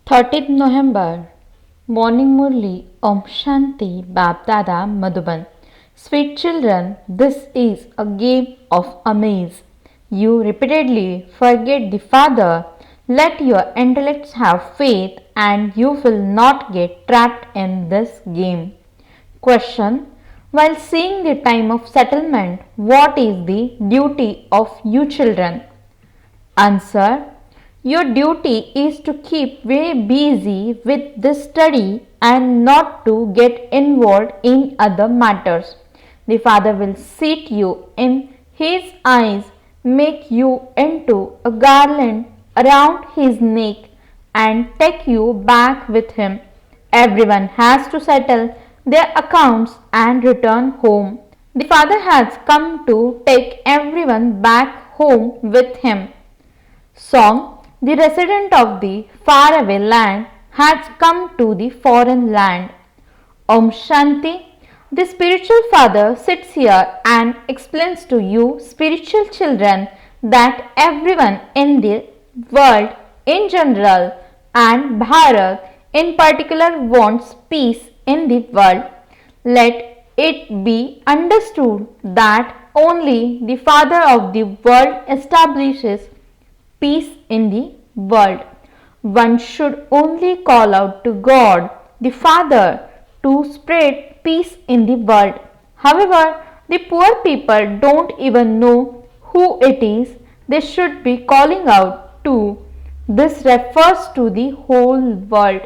30th November. Morning Murli. Om Shanti. Bap Dada Madhuban. Sweet children, this is a game of amaze. You repeatedly forget the Father. Let your intellects have faith and you will not get trapped in this game. Question. While seeing the time of settlement, what is the duty of you children? Answer. Your duty is to keep very busy with this study and not to get involved in other matters. The Father will seat you in His eyes, make you into a garland around His neck, and take you back with Him. Everyone has to settle their accounts and return home. The Father has come to take everyone back home with Him. Song. The resident of the faraway land has come to the foreign land. Om Shanti. The spiritual father sits here and explains to you, spiritual children, that everyone in the world in general and Bharat in particular wants peace in the world. Let it be understood that only the Father of the world establishes peace in the world. One should only call out to God, the Father, to spread peace in the world. However, the poor people don't even know who it is they should be calling out to. This refers to the whole world.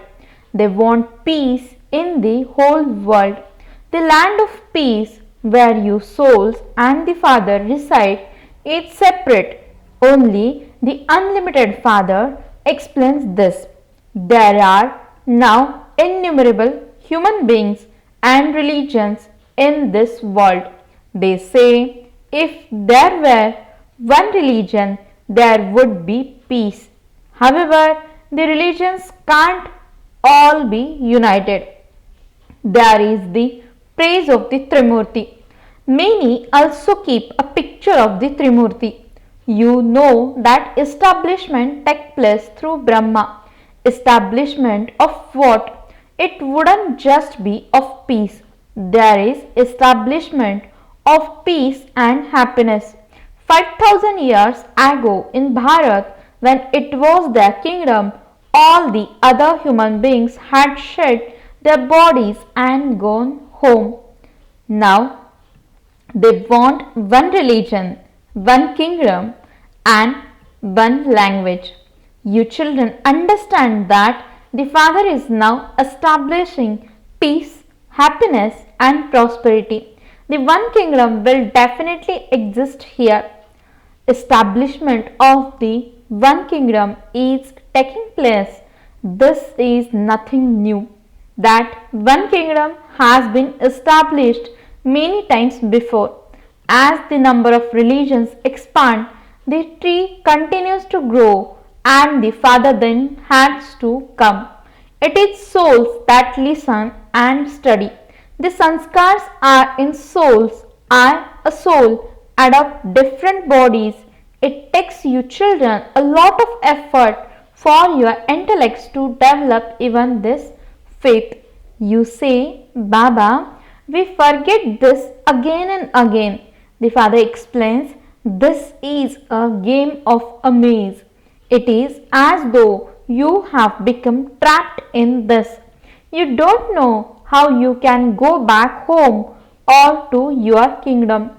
They want peace in the whole world. The land of peace where you souls and the Father reside is separate. Only the unlimited Father explains this. There are now innumerable human beings and religions in this world. They say if there were one religion, there would be peace. However, the religions can't all be united. There is the praise of the Trimurti. Many also keep a picture of the Trimurti. You know that establishment takes place through Brahma. Establishment of what? It wouldn't just be of peace. There is establishment of peace and happiness. 5000 years ago in Bharat, when it was their kingdom, all the other human beings had shed their bodies and gone home. Now they want one religion, one kingdom, and one language. You children understand that the Father is now establishing peace, happiness, and prosperity. The one kingdom will definitely exist here. Establishment of the one kingdom is taking place. This is nothing new. That one kingdom has been established many times before. As the number of religions expand, the tree continues to grow and the Father then has to come. It is souls that listen and study. The sanskars are in souls and a soul adopt different bodies. It takes you children a lot of effort for your intellects to develop even this faith. You say, Baba, we forget this again and again. The Father explains, this is a game of amaze. It is as though you have become trapped in this. You don't know how you can go back home or to your kingdom.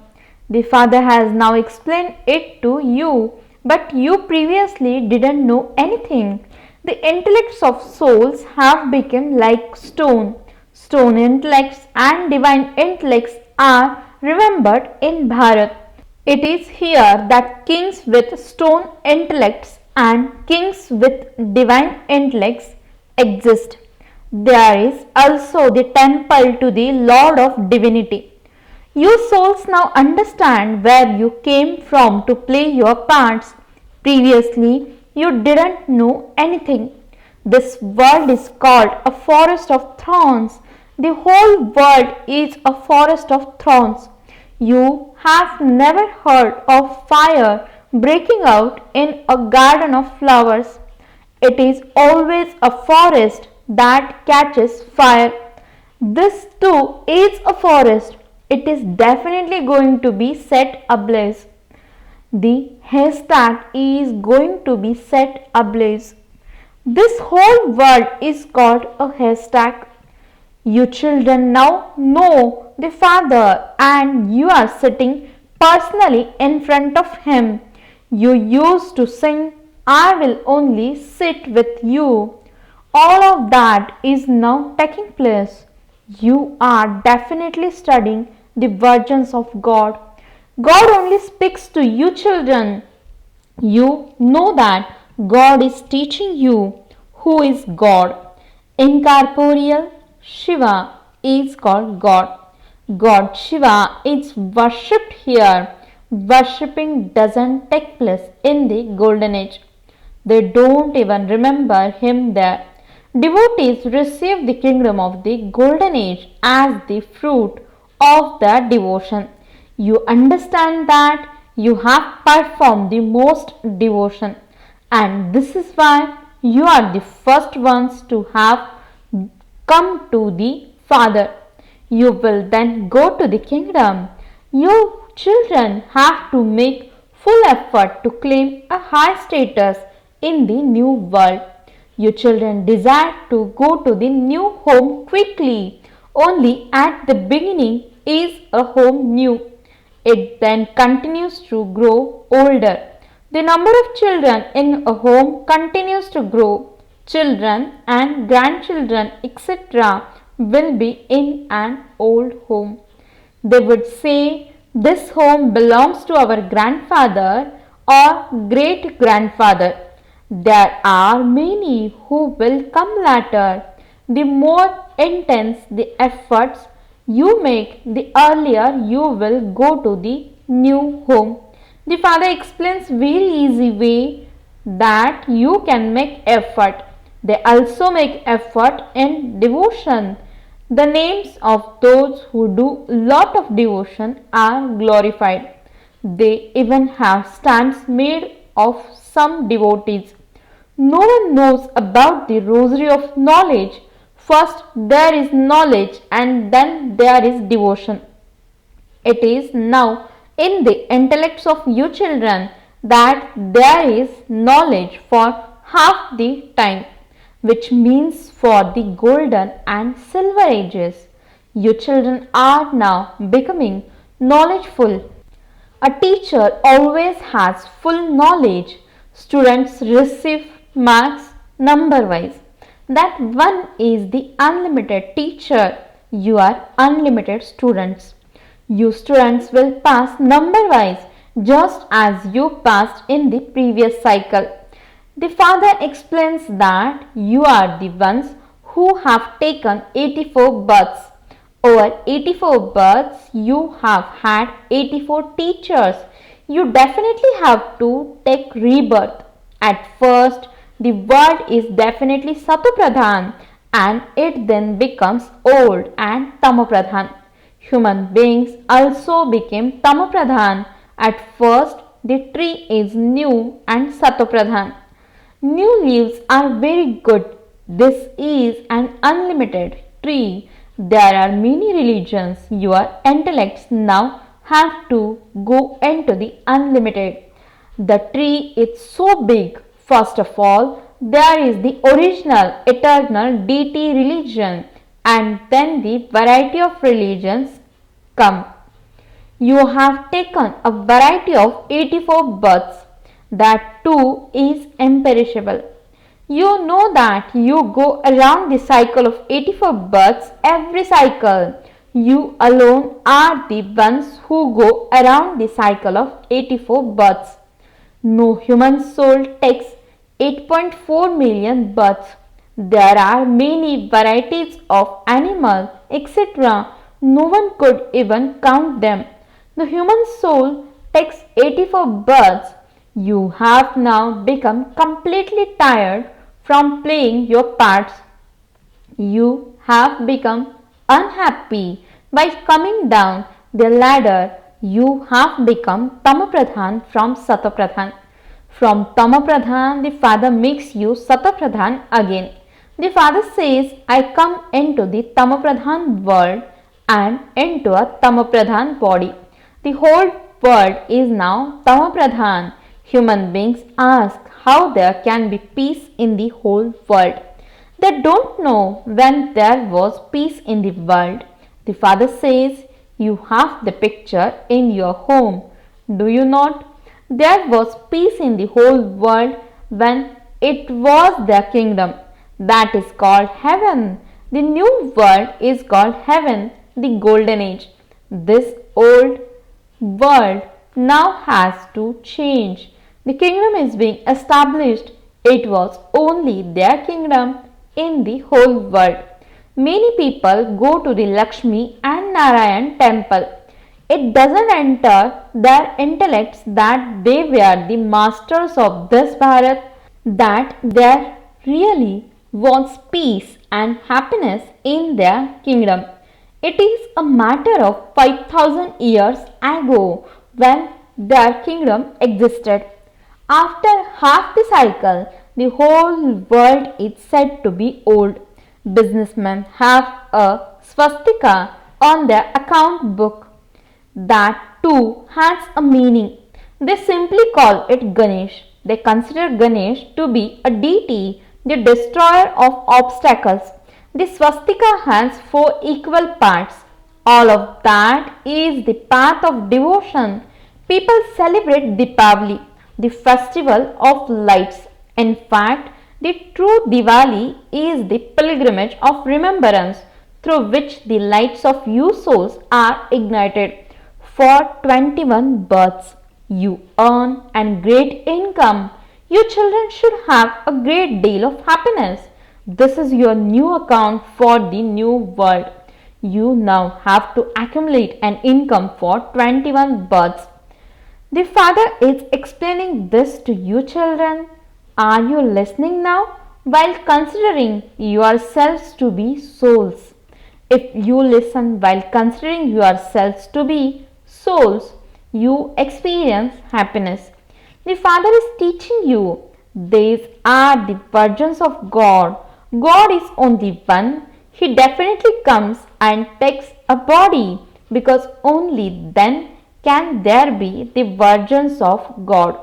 The Father has now explained it to you, but you previously didn't know anything. The intellects of souls have become like stone. Stone intellects and divine intellects are remembered in Bharat. It is here that kings with stone intellects and kings with divine intellects exist. There is also the temple to the Lord of Divinity. You souls now understand where you came from to play your parts. Previously, you didn't know anything. This world is called a forest of thorns. The whole world is a forest of thorns. You have never heard of fire breaking out in a garden of flowers. It is always a forest that catches fire. This too is a forest. It is definitely going to be set ablaze. The haystack is going to be set ablaze. This whole world is called a haystack. You children now know the Father and you are sitting personally in front of Him. You used to sing, I will only sit with you. All of that is now taking place. You are definitely studying the virgins of God. God only speaks to you children. You know that God is teaching you who is God. Incorporeal Shiva is called God. God Shiva is worshipped here. Worshipping doesn't take place in the golden age. They don't even remember him there. Devotees receive the kingdom of the golden age as the fruit of their devotion. You understand that you have performed the most devotion, and this is why you are the first ones to have come to the Father. You will then go to the kingdom. You children have to make full effort to claim a high status in the new world. You children desire to go to the new home quickly. Only at the beginning is a home new. It then continues to grow older. The number of children in a home continues to grow. Children and grandchildren, etc., will be in an old home. They would say, this home belongs to our grandfather or great grandfather. There are many who will come later. The more intense the efforts you make, the earlier you will go to the new home. The Father explains very easy way that you can make effort. They also make effort in devotion. The names of those who do lot of devotion are glorified. They even have stands made of some devotees. No one knows about the rosary of knowledge. First there is knowledge and then there is devotion. It is now in the intellects of you children that there is knowledge for half the time, which means for the golden and silver ages. You children are now becoming knowledgeful. A teacher always has full knowledge. Students receive marks number wise. That one is the unlimited teacher. You are unlimited students. You students will pass number wise just as you passed in the previous cycle. The Father explains that you are the ones who have taken 84 births. Over 84 births, you have had 84 teachers. You definitely have to take rebirth. At first, the world is definitely Satopradhan and it then becomes old and Tamopradhan. Human beings also became Tamopradhan. At first, the tree is new and Satopradhan. New leaves are very good. This is an unlimited tree. There are many religions. Your intellects now have to go into the unlimited. The tree is so big. First of all, there is the original eternal deity religion and then the variety of religions come. You have taken a variety of 84 births. That too is imperishable. You know that you go around the cycle of 84 births every cycle. You alone are the ones who go around the cycle of 84 births. No human soul takes 8.4 million births. There are many varieties of animals, etc. No one could even count them. The human soul takes 84 births. You have now become completely tired from playing your parts. You have become unhappy by coming down the ladder. You have become Tamapradhan from Satapradhan. From Tamapradhan, the father makes you Satapradhan again. The father says, I come into the Tamapradhan world and into a Tamapradhan body. The whole world is now Tamapradhan. Human beings ask how there can be peace in the whole world. They don't know when there was peace in the world. The father says, you have the picture in your home. Do you not? There was peace in the whole world when it was their kingdom. That is called heaven. The new world is called heaven, the golden age. This old world now has to change. The kingdom is being established. It was only their kingdom in the whole world. Many people go to the Lakshmi and Narayan temple. It doesn't enter their intellects that they were the masters of this Bharat, that there really wants peace and happiness in their kingdom. It is a matter of 5000 years ago when their kingdom existed. After half the cycle, the whole world is said to be old. Businessmen have a swastika on their account book. That too has a meaning. They simply call it Ganesh. They consider Ganesh to be a deity, the destroyer of obstacles. The swastika has four equal parts. All of that is the path of devotion. People celebrate Deepavali, the festival of lights. In fact, the true Diwali is the pilgrimage of remembrance through which the lights of you souls are ignited. For 21 births, you earn and great income. Your children should have a great deal of happiness. This is your new account for the new world. You now have to accumulate an income for 21 births. The father is explaining this to you children. Are you listening now? While considering yourselves to be souls. If you listen while considering yourselves to be souls, you experience happiness. The Father is teaching you. These are the versions of God. God is only one. He definitely comes and takes a body because only then can there be the versions of God.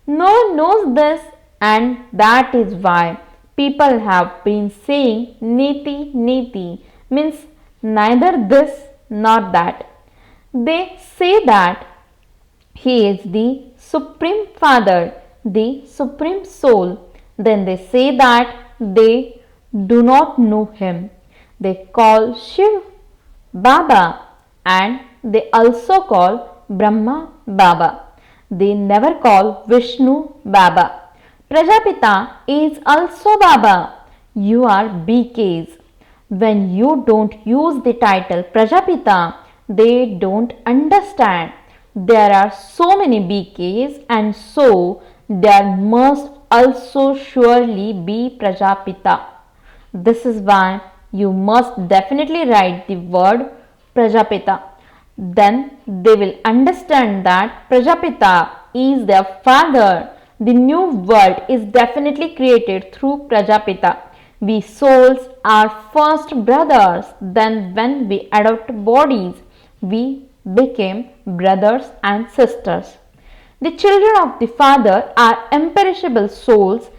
No one knows this, and that is why people have been saying Niti Niti means neither this nor that. They say that He is the Supreme Father, the Supreme Soul. Then they say that they do not know Him. They call Shiv Baba and they also call Brahma Baba. They never call Vishnu Baba. Prajapita is also Baba. You are BKs. When you don't use the title Prajapita, they don't understand. There are so many BKs and so there must also surely be Prajapita. This is why you must definitely write the word Prajapita. Then they will understand that Prajapita is their father. The new world is definitely created through Prajapita. We souls are first brothers, then when we adopt bodies, we became brothers and sisters. The children of the Father are imperishable souls,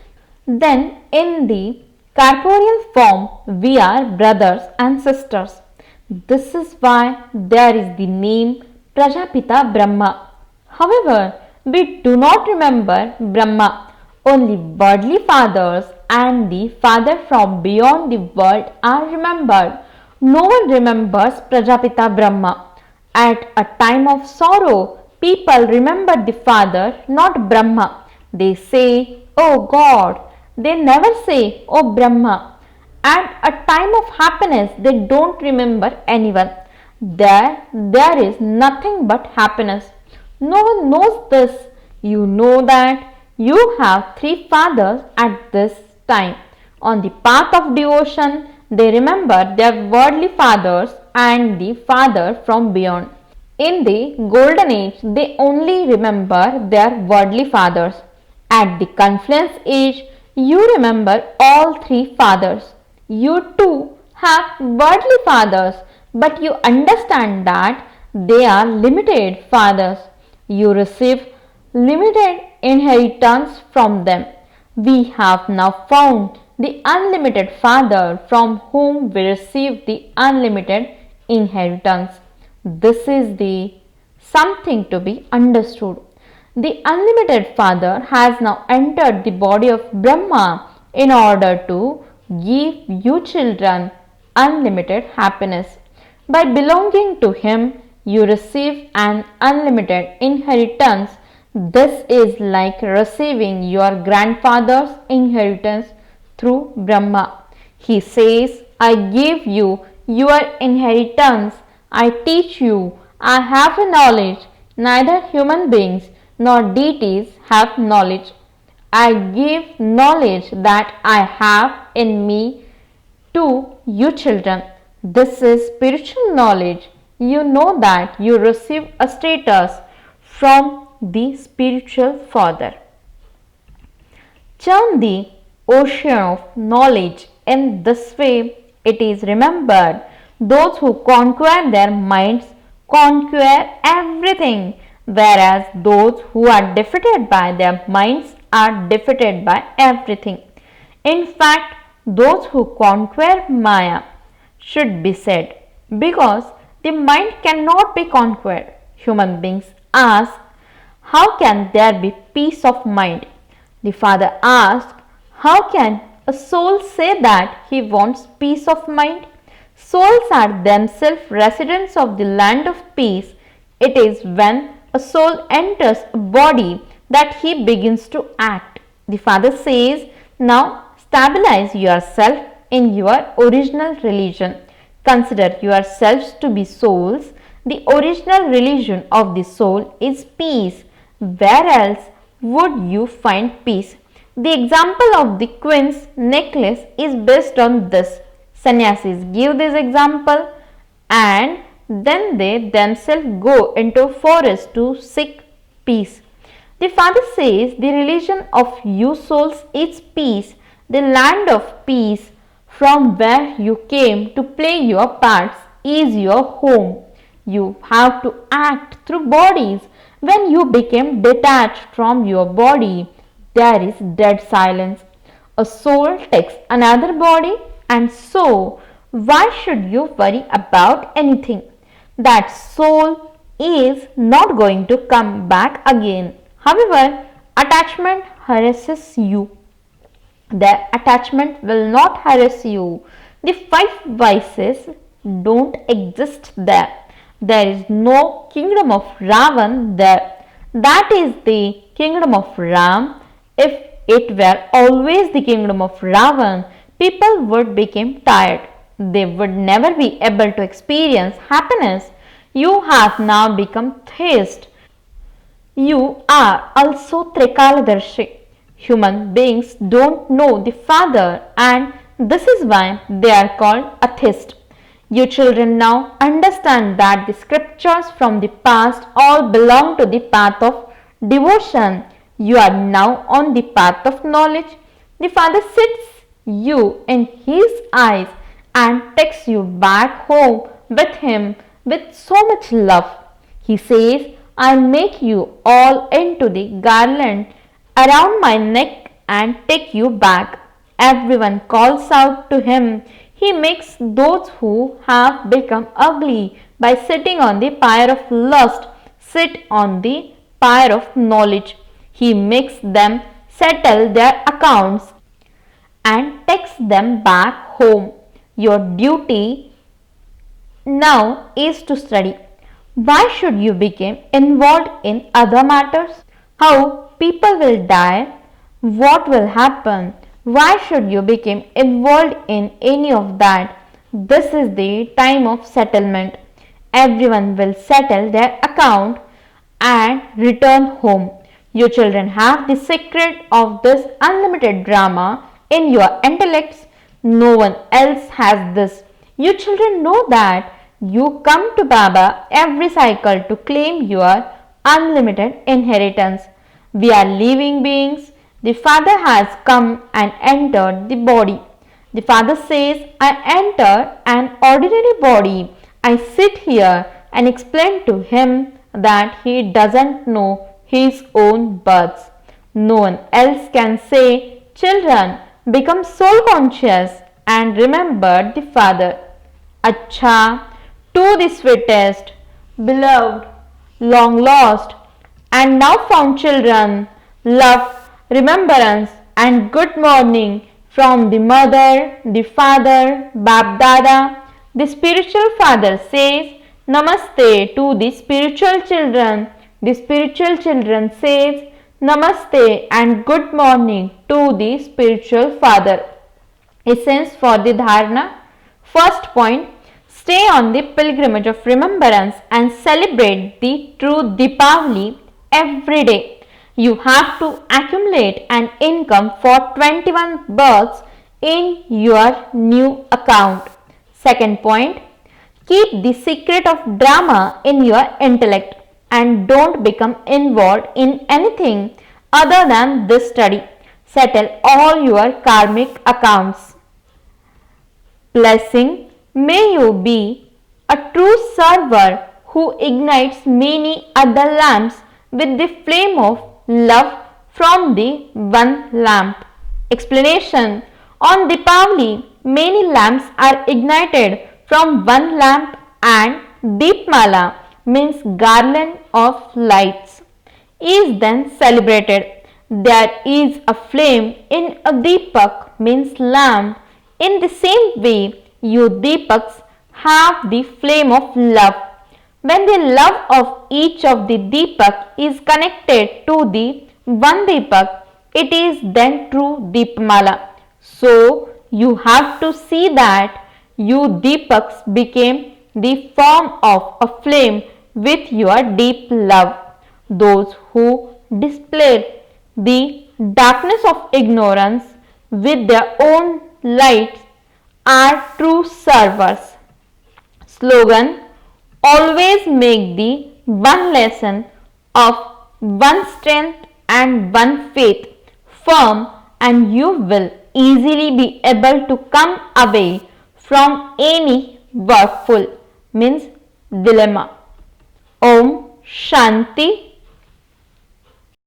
then in the corporeal form we are brothers and sisters. This is why there is the name Prajapita Brahma. However, we do not remember Brahma. Only worldly fathers and the Father from beyond the world are remembered. No one remembers Prajapita Brahma. At a time of sorrow, people remember the Father, not Brahma. They say, Oh God. They never say, Oh Brahma. At a time of happiness, they don't remember anyone. There is nothing but happiness. No one knows this. You know that you have three fathers at this time. On the path of devotion, they remember their worldly fathers and the Father from beyond. In the golden age, they only remember their worldly fathers. At the confluence age, you remember all three fathers. You too have worldly fathers, but you understand that they are limited fathers. You receive limited inheritance from them. We have now found the unlimited Father from whom we receive the unlimited inheritance. This is the something to be understood. The unlimited Father has now entered the body of Brahma in order to give you children unlimited happiness. By belonging to Him, you receive an unlimited inheritance. This is like receiving your grandfather's inheritance through Brahma. He says, I give you your inheritance. I teach you. I have a knowledge. Neither human beings nor deities have knowledge. I give knowledge that I have in me to you children. This is spiritual knowledge. You know that you receive a status from the spiritual Father. Churn the ocean of knowledge. In this way, it is remembered those who conquer their minds conquer everything, whereas those who are defeated by their minds are defeated by everything. In fact, those who conquer Maya should be said, because the mind cannot be conquered. Human beings ask, how can there be peace of mind? The Father asked, how can a soul say that he wants peace of mind? Souls are themselves residents of the land of peace. It is when a soul enters a body that he begins to act. The Father says, now stabilize yourself in your original religion. Consider yourselves to be souls. The original religion of the soul is peace. Where else would you find peace? The example of the queen's necklace is based on this. Sannyasis give this example and then they themselves go into forest to seek peace. The Father says the religion of you souls is peace, the land of peace from where you came to play your parts is your home. You have to act through bodies. When you became detached from your body, there is dead silence. A soul takes another body, and so why should you worry about anything? That soul is not going to come back again. However, attachment harasses you. The attachment will not harass you. The five vices don't exist there. There is no kingdom of Ravan there. That is the kingdom of Ram. If it were always the kingdom of Ravan, people would become tired. They would never be able to experience happiness. You have now become theist. You are also Trikaladarshi. Human beings don't know the Father, and this is why they are called atheist. You children now understand that the scriptures from the past all belong to the path of devotion. You are now on the path of knowledge. The Father sits you in His eyes and takes you back home with Him with so much love. He says, I make you all into the garland around my neck and take you back. Everyone calls out to Him. He makes those who have become ugly by sitting on the pyre of lust sit on the pyre of knowledge. He makes them settle their accounts and takes them back home. Your duty now is to study. Why should you become involved in other matters? How people will die? What will happen? Why should you become involved in any of that? This is the time of settlement. Everyone will settle their account and return home. You children have the secret of this unlimited drama in your intellects. No one else has this. You children know that you come to Baba every cycle to claim your unlimited inheritance. We are living beings. The Father has come and entered the body. The Father says, I enter an ordinary body. I sit here and explain to him that he doesn't know his own birth. No one else can say, children, become soul conscious and remember the Father. Acha, to the sweetest, beloved, long lost, and now found children, love, remembrance, and good morning from the mother, the father, Bap Dada. The spiritual father says, Namaste to the spiritual children. The spiritual children says, Namaste and good morning to the spiritual father. Essence for the dharana. First point, stay on the pilgrimage of remembrance and celebrate the true Deepavali every day. You have to accumulate an income for 21 births in your new account. Second point, keep the secret of drama in your intellect and don't become involved in anything other than this study. Settle all your karmic accounts. Blessing, may you be a true server who ignites many other lamps with the flame of love from the one lamp. Explanation, on Deepavali, many lamps are ignited from one lamp and Deepmala means garland of lights is then celebrated. There is a flame in a Deepak means lamp. In the same way, you Deepaks have the flame of love. When the love of each of the Deepak is connected to the one Deepak, it is then true Deepmala. So, you have to see that you Deepaks became the form of a flame with your deep love. Those who display the darkness of ignorance with their own lights are true servers. Slogan, always make the one lesson of one strength and one faith firm and you will easily be able to come away from any workful means dilemma. Om Shanti.